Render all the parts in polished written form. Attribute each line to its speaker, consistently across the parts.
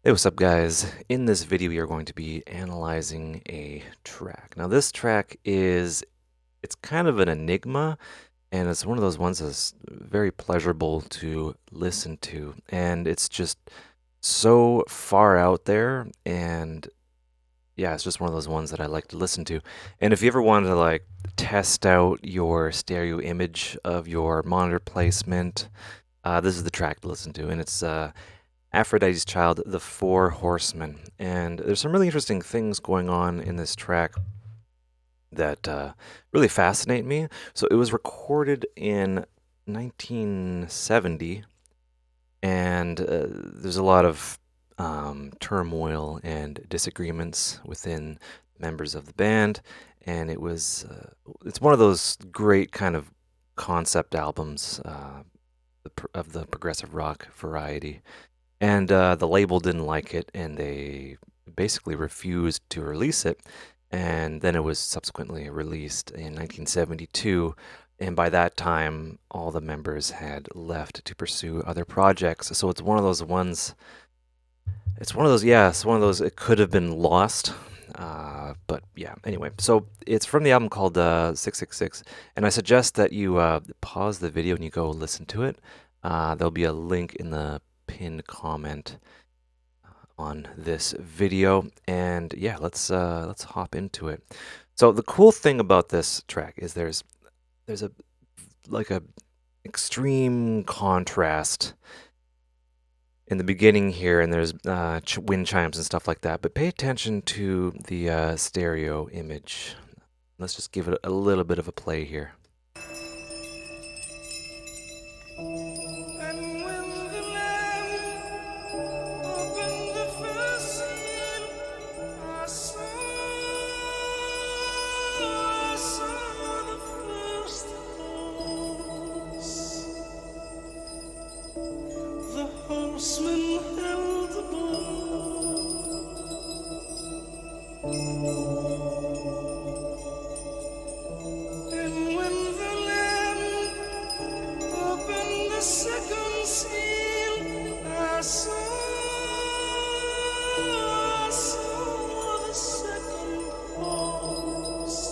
Speaker 1: Hey, what's up, guys? In this video, we are going to be analyzing a track. Now, this track it's kind of an enigma, and it's one of those ones that's very pleasurable to listen to. And it's just so far out there, and yeah, it's just one of those ones that I like to listen to. And if you ever wanted to like test out your stereo image of your monitor placement, this is the track to listen to, and it's Aphrodite's Child, The Four Horsemen. And there's some really interesting things going on in this track that really fascinate me. So it was recorded in 1970, and there's a lot of turmoil and disagreements within members of the band. And it's one of those great kind of concept albums of the progressive rock variety. And the label didn't like it, and they basically refused to release it. And then it was subsequently released in 1972. And by that time, all the members had left to pursue other projects. So it's one of those ones. It's one of those. It could have been lost. But yeah, anyway. So it's from the album called 666. And I suggest that you pause the video and you go listen to it. There'll be a link in the pinned comment on this video, and yeah, let's hop into it. So the cool thing about this track is there's a like a extreme contrast in the beginning here, and there's wind chimes and stuff like that. But pay attention to the stereo image. Let's just give it a little bit of a play here.
Speaker 2: The horsemen held the and when the Lamb opened the second seal, I saw the second horse.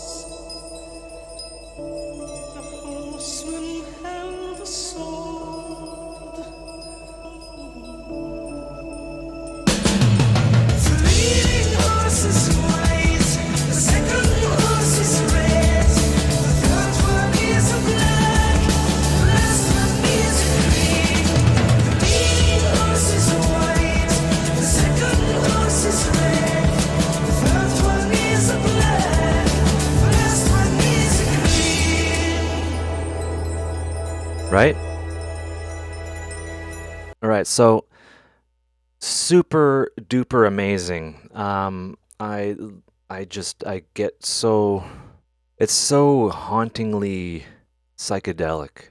Speaker 2: The horsemen held the sword. The leading horse is white, the second horse is red, the third one is a black, the last one is a green. The leading horse is white, the second horse is red, the third one is a black, the last one is a green.
Speaker 1: Right? All right, so super duper amazing. I get so it's so hauntingly psychedelic,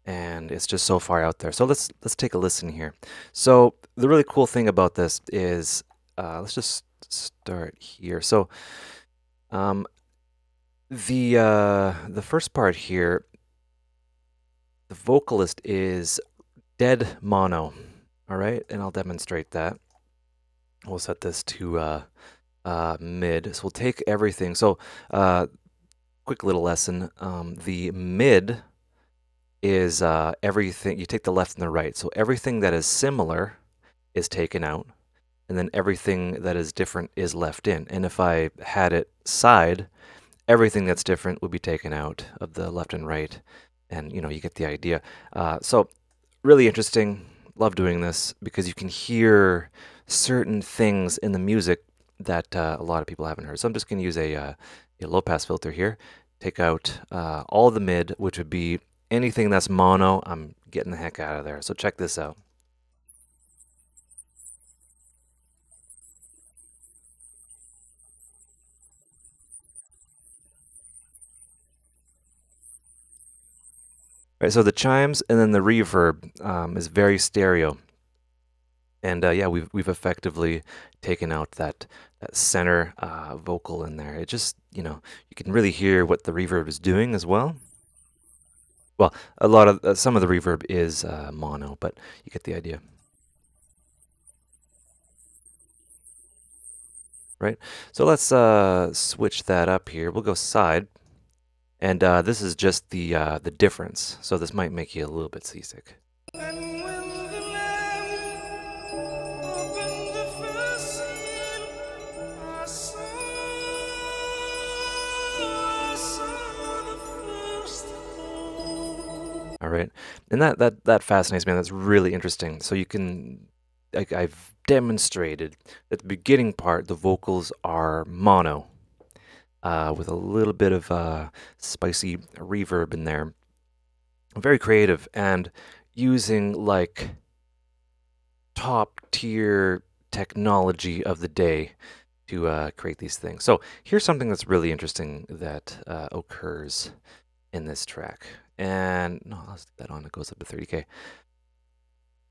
Speaker 1: and it's just so far out there. So let's take a listen here. So the really cool thing about this is let's just start here. So um, the first part here, the vocalist is dead mono. All right, and I'll demonstrate that. We'll set this to mid. So we'll take everything. So quick little lesson. The mid is everything. You take the left and the right. So everything that is similar is taken out, and then everything that is different is left in. And if I had it side, everything that's different would be taken out of the left and right. And you get the idea. So really interesting. Love doing this because you can hear certain things in the music that a lot of people haven't heard. So I'm just going to use a low pass filter here. Take out all the mid, which would be anything that's mono. I'm getting the heck out of there. So check this out. Right, so the chimes and then the reverb is very stereo. And yeah, we've effectively taken out that center vocal in there. It just, you can really hear what the reverb is doing as well. Well, a lot of some of the reverb is mono, but you get the idea. right? So let's switch that up here. We'll go side, and this is just the difference. So this might make you a little bit seasick.
Speaker 2: And when the lamb opened the first seal, I saw the first hole.
Speaker 1: All right, and that fascinates me. And that's really interesting. So you can, like, I've demonstrated at the beginning part, the vocals are mono, with a little bit of spicy reverb in there. Very creative and using like top tier technology of the day to create these things. So here's something that's really interesting that occurs in this track. And no, let's leave that on. It goes up to 30K.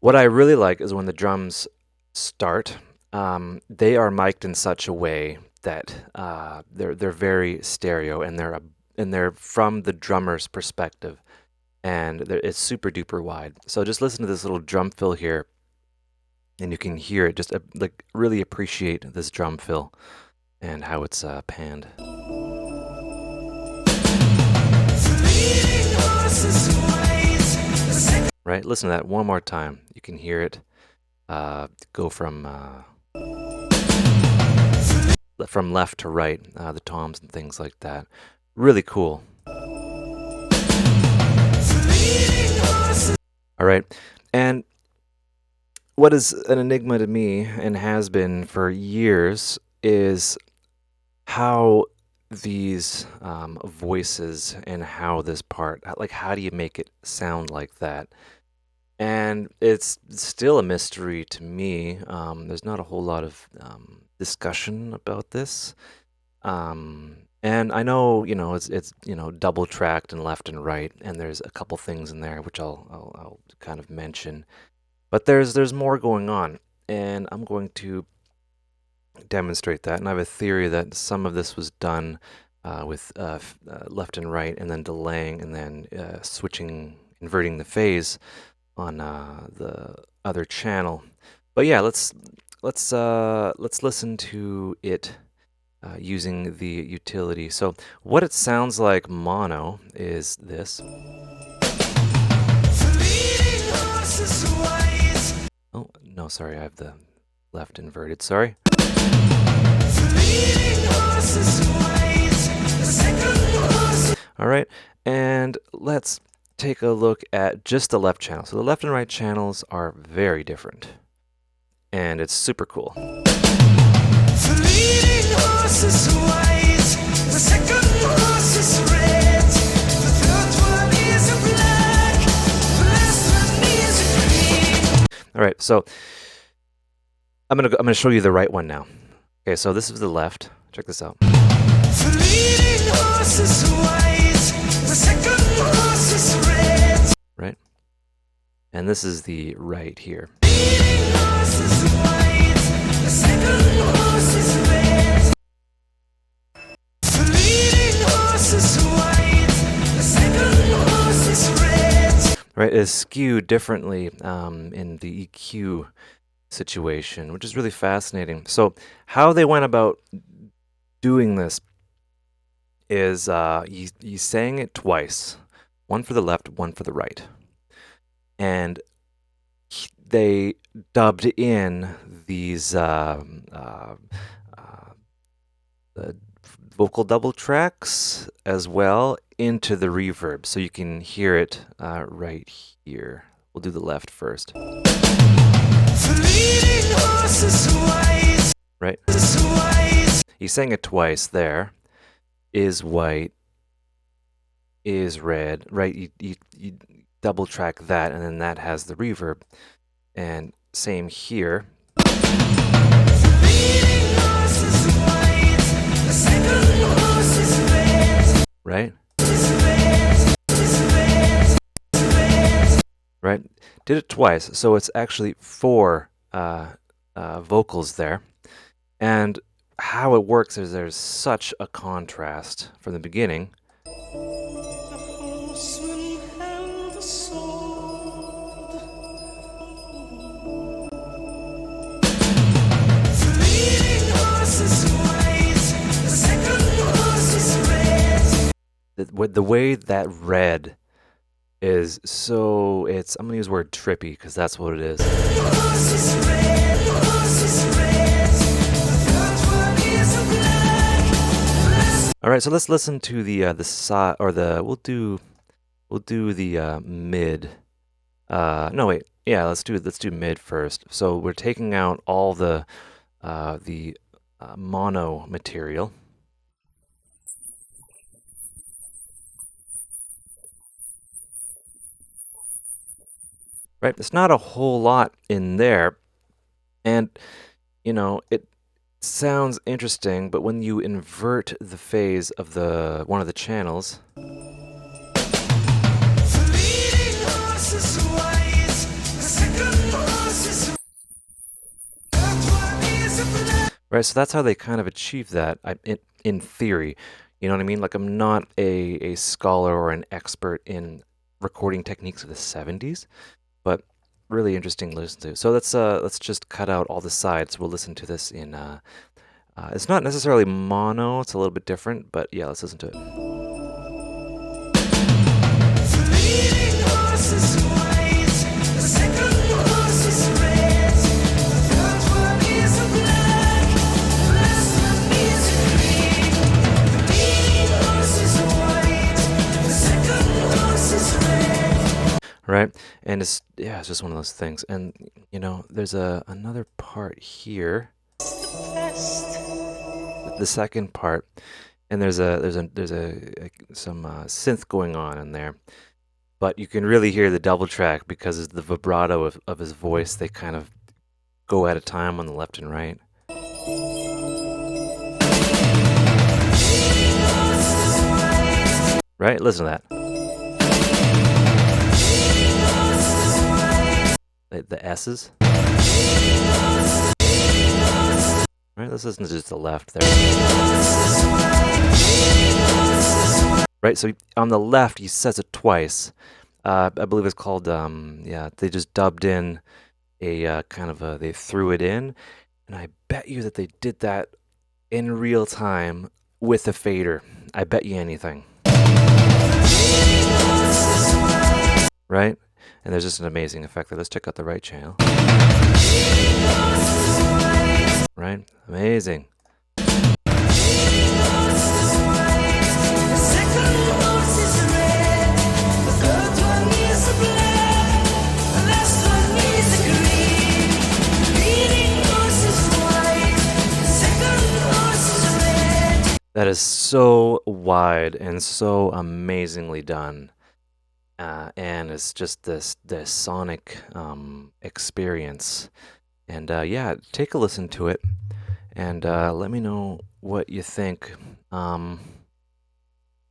Speaker 1: What I really like is when the drums start, they are mic'd in such a way that they're very stereo, and they're from the drummer's perspective, and it's super duper wide. So just listen to this little drum fill here, and you can hear it. Just like really appreciate this drum fill and how it's panned.
Speaker 2: Fleeting horses' ways, the second
Speaker 1: Right, listen to that one more time. You can hear it go from left to right, the toms and things like that. Really cool.
Speaker 2: fleeting horses.
Speaker 1: All right, and what is an enigma to me and has been for years is how these voices and how this part, like, how do you make it sound like that? And it's still a mystery to me. There's not a whole lot of discussion about this. And I know, it's double tracked and left and right, and there's a couple things in there which I'll kind of mention. But there's more going on, and I'm going to demonstrate that. And I have a theory that some of this was done with left and right, and then delaying, and then inverting the phase on the other channel. But yeah, let's listen to it using the utility. So what it sounds like mono is this.
Speaker 2: Fleeting horses' ways,
Speaker 1: Oh no, sorry, I have the left inverted. Sorry.
Speaker 2: fleeting horses' ways, the second horse.
Speaker 1: All right, and let's take a look at just the left channel. So the left and right channels are very different, and it's super cool.
Speaker 2: Fleeting horses' ways, the second horse is red, the third one is a black, the last one is a green.
Speaker 1: All right, so I'm gonna show you the right one now. Okay, so this is the left. Check this out.
Speaker 2: Fleeting horses' ways, the second horse is red.
Speaker 1: Right, and this is the right here.
Speaker 2: Fleeting horses' ways, the second horse is red. Fleeting horses' ways, the second horse is red.
Speaker 1: Right, is skewed differently in the EQ situation, which is really fascinating. So how they went about doing this is you sang it twice, one for the left, one for the right, and they dubbed in these the vocal double tracks as well into the reverb, so you can hear it right here. We'll do the left first.
Speaker 2: Fleeting horses' ways,
Speaker 1: Right,
Speaker 2: ways.
Speaker 1: he sang it twice there. Is white, is red, right? You double track that, and then that has the reverb. And same here,
Speaker 2: Fleeting horses' ways, the second horse is red.
Speaker 1: right?
Speaker 2: Is red, is red, is red.
Speaker 1: Right? Did it twice, so it's actually four vocals there. And how it works is there's such a contrast from the beginning.
Speaker 2: The horsemen held the sword. Fleeting horses'
Speaker 1: the way that red is so it's I'm gonna use the word trippy because that's what it is. All right, so let's listen to the side or the we'll do the mid. No wait, yeah, let's do mid first. So we're taking out all the mono material. Right, there's not a whole lot in there, and it sounds interesting, but when you invert the phase of the one of the channels, right? So that's how they kind of achieve that in theory. You know what I mean? Like I'm not a scholar or an expert in recording techniques of the 70s, but really interesting to listen to. So let's just cut out all the sides. We'll listen to this in it's not necessarily mono, it's a little bit different, but yeah, let's listen to it. Right, and it's just one of those things. And there's another part here, the second part, and there's some synth going on in there, but you can really hear the double track because of the vibrato of his voice. They kind of go at a time on the left and right. Right, listen to that. The S's. Right, let's listen to just the left there. Right, so on the left, he says it twice. I believe it's called, they just dubbed in a kind of they threw it in. And I bet you that they did that in real time with a fader. I bet you anything. Right? And there's just an amazing effect there. Let's check out the right channel. Right? Amazing. That is so wide and so amazingly done. And it's just this sonic experience. And yeah, take a listen to it and let me know what you think.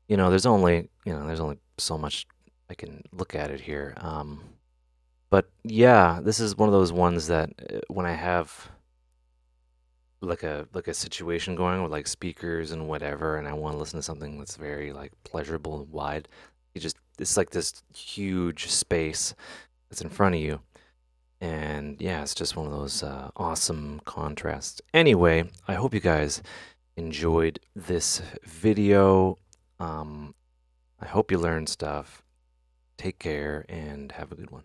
Speaker 1: There's only so much I can look at it here. But yeah, this is one of those ones that when I have like a situation going with like speakers and whatever, and I want to listen to something that's very like pleasurable and wide, it's like this huge space that's in front of you. And yeah, it's just one of those awesome contrasts. Anyway, I hope you guys enjoyed this video. I hope you learned stuff. Take care and have a good one.